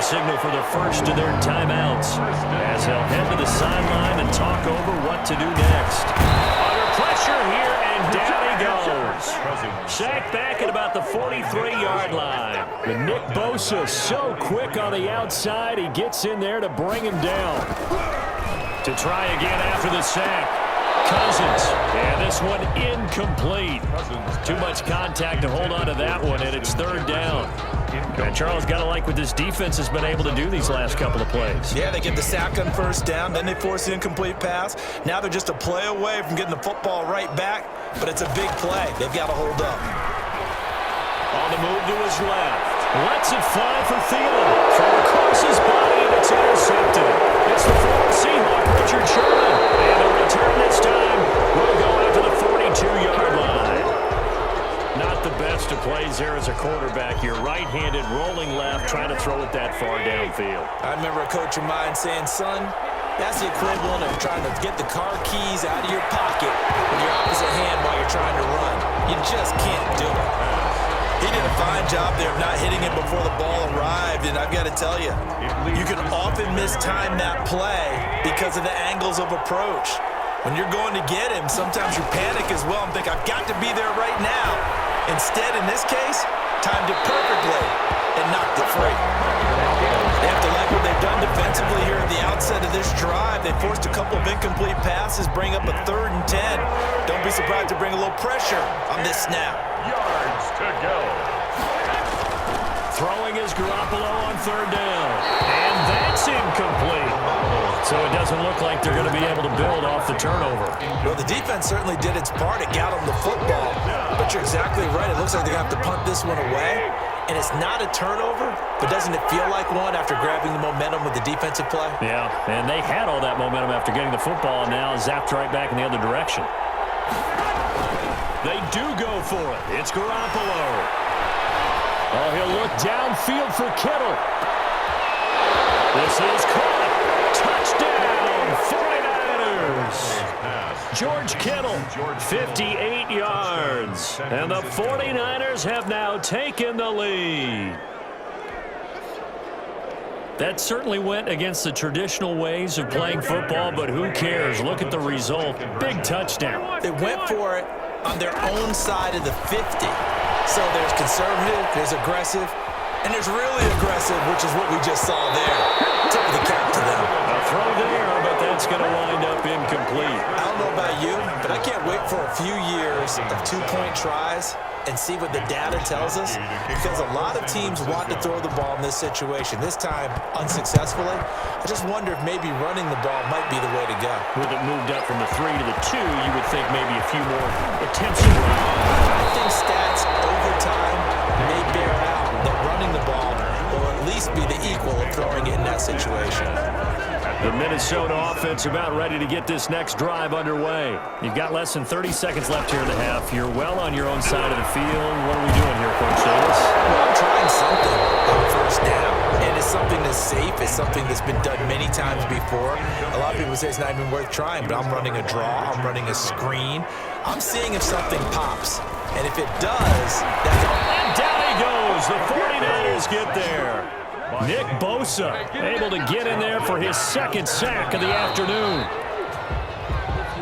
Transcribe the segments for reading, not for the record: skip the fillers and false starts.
signal for the first of their timeouts as they'll head to the sideline and talk over what to do next. Under pressure here, and down he goes. Sacked back at about the 43-yard line. But Nick Bosa so quick on the outside, he gets in there to bring him down. To try again after the sack. Cousins, and this one incomplete. Too much contact to hold on to that one, and it's third down. And Charles, got to like what this defense has been able to do these last couple of plays. Yeah, they get the sack on first down, then they force the incomplete pass. Now they're just a play away from getting the football right back, but it's a big play. They've got to hold up. On the move to his left. Lets it fly for Thielen. Throw across his body, and it's intercepted. It's the former Seahawk, Richard Sherman. And the return this time will go out to the 42-yard line. Not the best of plays there as a quarterback. You're right-handed, rolling left, trying to throw it that far downfield. I remember a coach of mine saying, son, that's the equivalent of trying to get the car keys out of your pocket with your opposite hand while you're trying to run. You just can't do it. He did a fine job there of not hitting it before the ball arrived, and I've got to tell you, you can often mistime that play because of the angles of approach. When you're going to get him, sometimes you panic as well and think, I've got to be there right now. Instead, in this case, timed it perfectly and knocked it free. They have to like what they've done defensively here at the outset of this drive. They forced a couple of incomplete passes, bring up a 3rd and 10. Don't be surprised to bring a little pressure on this snap. Yards to go. Throwing is Garoppolo on 3rd down. And that's incomplete. So it doesn't look like they're going to be able to build off the turnover. Well, the defense certainly did its part. It got them the football. But you're exactly right. It looks like they're going to have to punt this one away. And it's not a turnover, but doesn't it feel like one after grabbing the momentum with the defensive play? Yeah, and they had all that momentum after getting the football, and now zapped right back in the other direction. They do go for it. It's Garoppolo. Oh, he'll look downfield for Kittle. This is caught. Touchdown, 49ers. George Kittle, 58 yards. And the 49ers have now taken the lead. That certainly went against the traditional ways of playing football, but who cares? Look at the result. Big touchdown. They went for it on their own side of the 50. So there's conservative, there's aggressive, and there's really aggressive, which is what we just saw there. Tip of the cap to them. A throw there, but that's going to wind up incomplete. I don't know about you, but I can't wait for a few years of 2-point tries and see what the data tells us, because a lot of teams want to throw the ball in this situation. This time, unsuccessfully. I just wonder if maybe running the ball might be the way to go. With it moved up from the 3 to the 2, you would think maybe a few more attempts to run. I think stats over time may bear out that running the ball will at least be the equal of throwing it in that situation. The Minnesota offense about ready to get this next drive underway. You've got less than 30 seconds left here in the half. You're well on your own side of the field. What are we doing here, Coach Davis? Well, I'm trying something on first down. And it's something that's safe. It's something that's been done many times before. A lot of people say it's not even worth trying, but I'm running a draw. I'm running a screen. I'm seeing if something pops. And if it does, that's all. And down he goes. The 49ers get there. Nick Bosa able to get in there for his 2nd sack of the afternoon.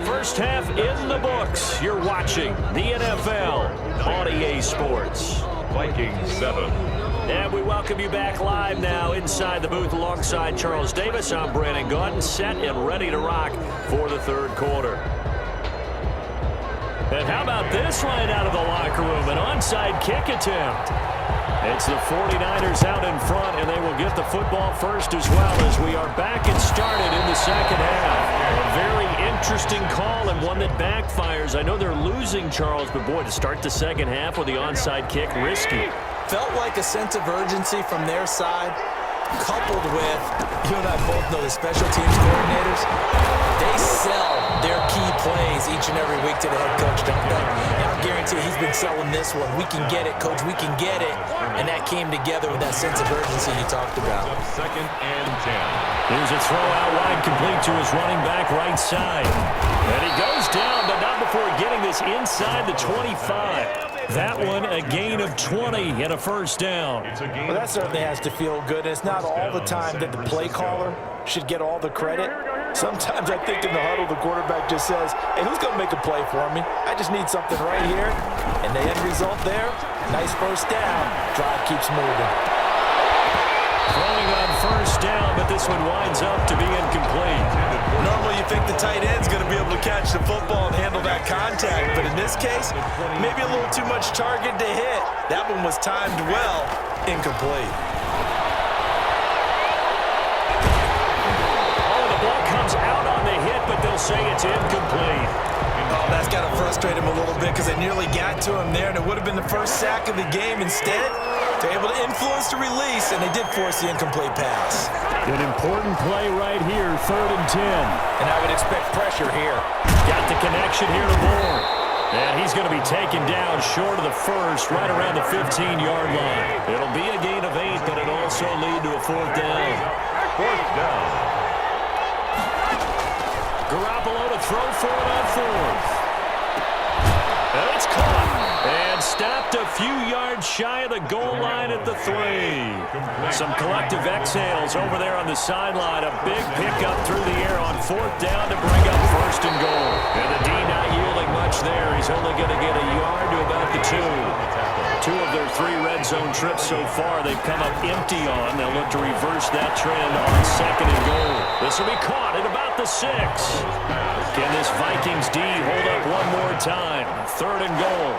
First half in the books. You're watching the NFL on EA Sports. Vikings 7. And we welcome you back live now inside the booth alongside Charles Davis. I'm Brandon Gaudin, set and ready to rock for the 3rd quarter. And how about this right out of the locker room? An onside kick attempt. It's the 49ers out in front, and they will get the football first as well as we are back and started in the 2nd half. A very interesting call and one that backfires. I know they're losing, Charles, but boy, to start the 2nd half with the onside kick, risky. Felt like a sense of urgency from their side, coupled with, you and I both know the special teams coordinators, they sell their key plays each and every week to the head coach, don't they? And I guarantee he's been selling this one. We can get it, coach, we can get it. And that came together with that sense of urgency you talked about. 2nd and 10. Here's a throw out wide, complete to his running back right side. And he goes down, but not before getting this inside the 25. That one a gain of 20 and a first down. Well, that certainly has to feel good. It's not all the time that the play caller should get all the credit. Sometimes I think in the huddle, the quarterback just says, hey, who's going to make a play for me? I just need something right here. And the end result there, nice first down. Drive keeps moving. Throwing on first down, but this one winds up to be incomplete. Normally you think the tight end's going to be able to catch the football and handle that contact, but in this case, maybe a little too much target to hit. That one was timed well, incomplete. Oh, the ball comes out on the hit, but they'll say it's incomplete. Oh, that's got to frustrate him a little bit because they nearly got to him there, and it would have been the first sack of the game. Instead, they're able to influence the release, and they did force the incomplete pass. An important play right here, 3rd and 10. And I would expect pressure here. Got the connection here to Moore. And he's going to be taken down short of the first, right around the 15-yard line. It'll be a gain of 8, but it'll also lead to a 4th down. 4th down. Garoppolo to throw for it on 4th. And it's caught. And stopped a few yards shy of the goal line at the 3. Some collective exhales over there on the sideline. A big pickup through the air on 4th down to bring up 1st and goal. And the D not yielding much there. He's only going to get a yard to about the 2. 2 of their 3 red zone trips so far they've come up empty on. They'll look to reverse that trend on 2nd and goal. This will be caught at about the 6. Can this Vikings D hold up one more time? 3rd and goal.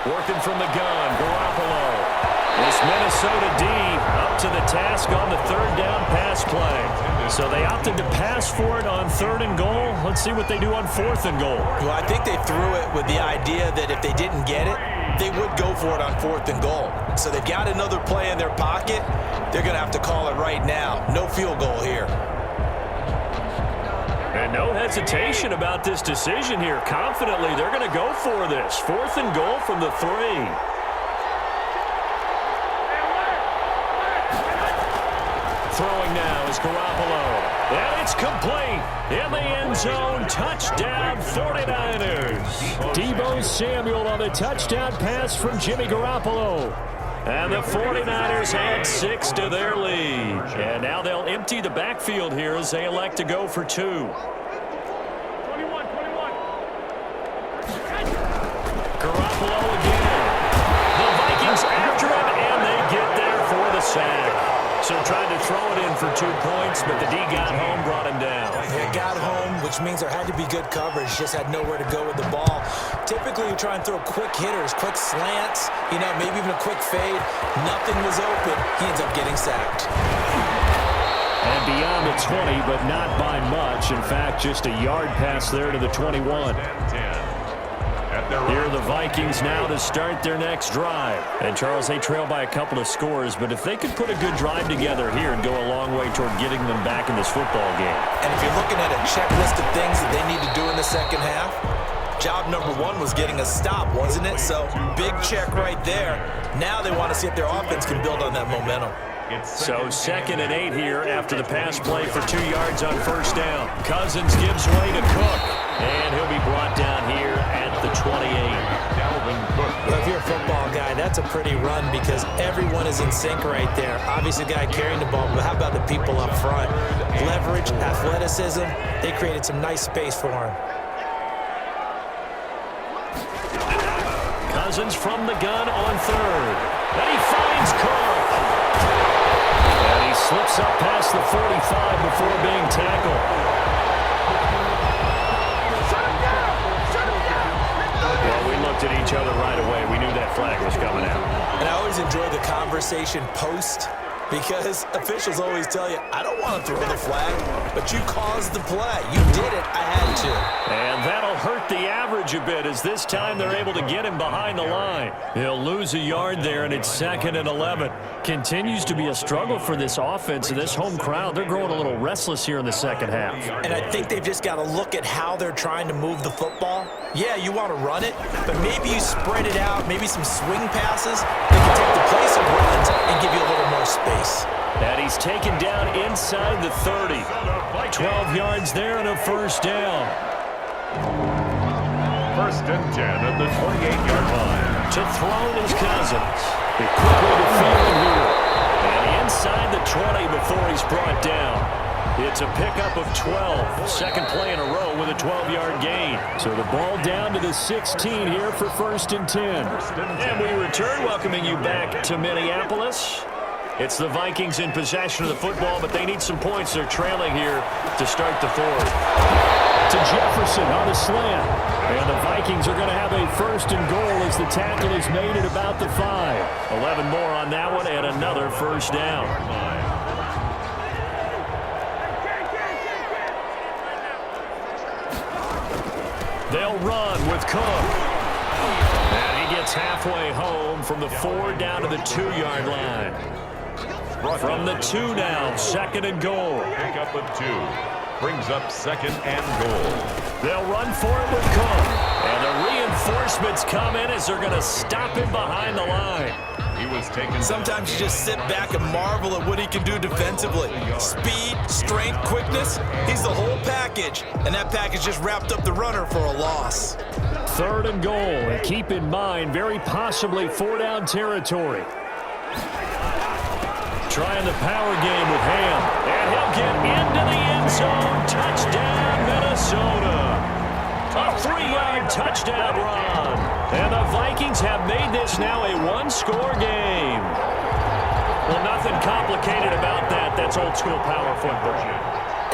Working from the gun, Garoppolo. This Minnesota D up to the task on the 3rd down pass play. So they opted to pass for it on 3rd and goal. Let's see what they do on 4th and goal. Well, I think they threw it with the idea that if they didn't get it, they would go for it on 4th and goal. So they've got another play in their pocket. They're going to have to call it right now. No field goal here. And no hesitation about this decision here. Confidently, they're going to go for this. 4th and goal from the 3. Throwing now is Garoppolo. And it's complete. In the end zone, touchdown 49ers. Deebo Samuel on the touchdown pass from Jimmy Garoppolo. And the 49ers add 6 to their lead. And now they'll empty the backfield here as they elect to go for 2. Garoppolo again. The Vikings after him, and they get there for the sack. So tried to throw it in for 2 points, but the D got home, brought him down. It got home, which means there had to be good coverage. Just had nowhere to go with the ball. Typically, you try and throw quick hitters, quick slants, maybe even a quick fade. Nothing was open. He ends up getting sacked. And beyond the 20, but not by much. In fact, just a yard pass there to the 21. Here are the Vikings now to start their next drive. And, Charles, they trail by a couple of scores, but if they could put a good drive together here and go a long way toward getting them back in this football game. And if you're looking at a checklist of things that they need to do in the second half, job number 1 was getting a stop, wasn't it? So, big check right there. Now they want to see if their offense can build on that momentum. So 2nd and 8 here after the pass play for 2 yards on 1st down. Cousins gives way to Cook, and he'll be brought down here at the 28. Well, if you're a football guy, that's a pretty run because everyone is in sync right there. Obviously, the guy carrying the ball, but how about the people up front? Leverage, athleticism, they created some nice space for him. Cousins from the gun on 3rd. And he finds Cook. And he slips up past the 45 before being tackled. Well, we looked at each other right away. We knew that flag was coming out. And I always enjoy the conversation post because officials always tell you, I don't want to throw the flag, but you caused the play. You did it. I had to. And that'll hurt the average a bit as this time they're able to get him behind the line. He'll lose a yard there, and it's 2nd and 11. Continues to be a struggle for this offense and this home crowd. They're growing a little restless here in the second half. And I think they've just got to look at how they're trying to move the football. Yeah, you want to run it, but maybe you spread it out, maybe some swing passes that can take the place of runs and give you a little more space. And he's taken down inside the 30. 12 yards there and a first down. First and 10 at the 28-yard line. To throw is Cousins. They quickly to field here. And inside the 20 before he's brought down. It's a pickup of 12. Second play in a row with a 12-yard gain. So the ball down to the 16 here for first and 10. And we return, welcoming you back to Minneapolis. It's the Vikings in possession of the football, but they need some points. They're trailing here to start the fourth. To Jefferson on the slant. And the Vikings are going to have a first and goal as the tackle is made at about the 5. 11 more on that one and another first down. They'll run with Cook. And he gets halfway home from the 4 down to the 2-yard line. From the 2 now, second and goal. Pick up of 2. Brings up second and goal. They'll run for it with Cook. And the reinforcements come in as they're going to stop him behind the line. He was taken. Sometimes you just sit back and marvel at what he can do defensively. Speed, strength, quickness. He's the whole package. And that package just wrapped up the runner for a loss. Third and goal. And keep in mind, very possibly 4-down territory. Trying the power game with Ham. And he'll get into the end zone. Touchdown, Minnesota. A 3-yard touchdown run. And the Vikings have made this now a 1-score game. Well, nothing complicated about that. That's old school power football.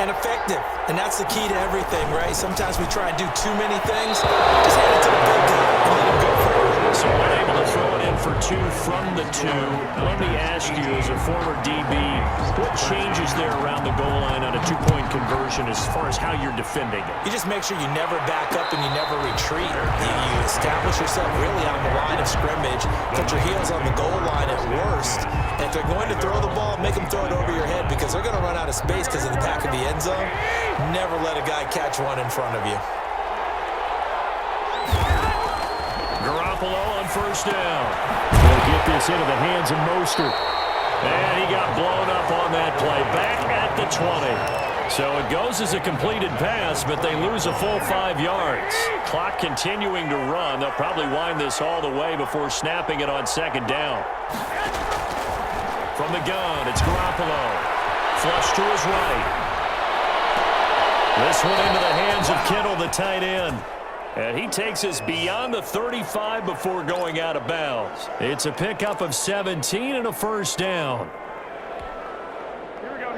And effective. And that's the key to everything, right? Sometimes we try and do too many things. Just hand it to the big guy and let him go for it. So we're able to throw it in for 2 from the 2. Now, let me ask you, as a former DB, what changes there around the goal line on a 2-point conversion as far as how you're defending it? You just make sure you never back up and you never retreat. You establish yourself really on the line of scrimmage, put your heels on the goal line at worst. And if they're going to throw the ball, make them throw it over your head because they're going to run out of space because of the back of the end zone. Never let a guy catch one in front of you. Garoppolo on first down. He'll get this into the hands of Mostert. And he got blown up on that play. Back at the 20. So it goes as a completed pass, but they lose a full 5 yards. Clock continuing to run. They'll probably wind this all the way before snapping it on second down. From the gun, it's Garoppolo. Flush to his right. This one into the hands of Kittle, the tight end. And he takes us beyond the 35 before going out of bounds. It's a pickup of 17 and a first down. Here we go.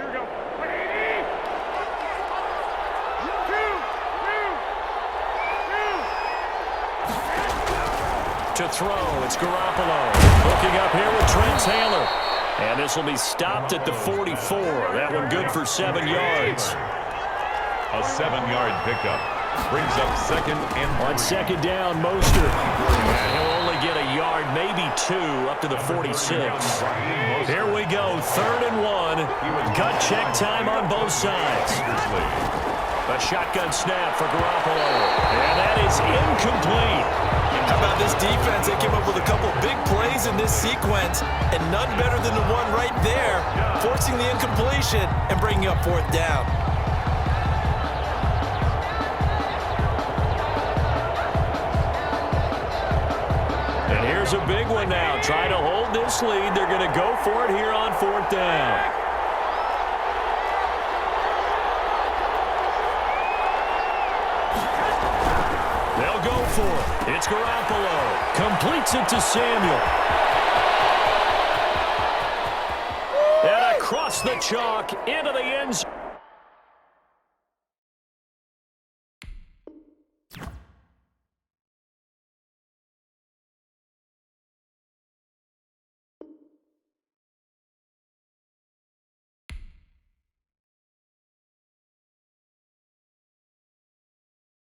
To throw, it's Garoppolo. Looking up here with Trent Taylor. And this will be stopped at the 44. That one good for 7 yards. A 7-yard pickup. Brings up second and 3. On second down, Mostert. And he'll only get a yard, maybe 2, up to the 46. Here we go, 3rd and 1. Gut check time on both sides. A shotgun snap for Garoppolo. And that is incomplete. How about this defense? They came up with a couple big plays in this sequence, and none better than the one right there, forcing the incompletion and bringing up 4th down. Here's a big one now. Try to hold this lead. They're going to go for it here on 4th down. They'll go for it. It's Garoppolo. Completes it to Samuel. And across the chalk into the end zone.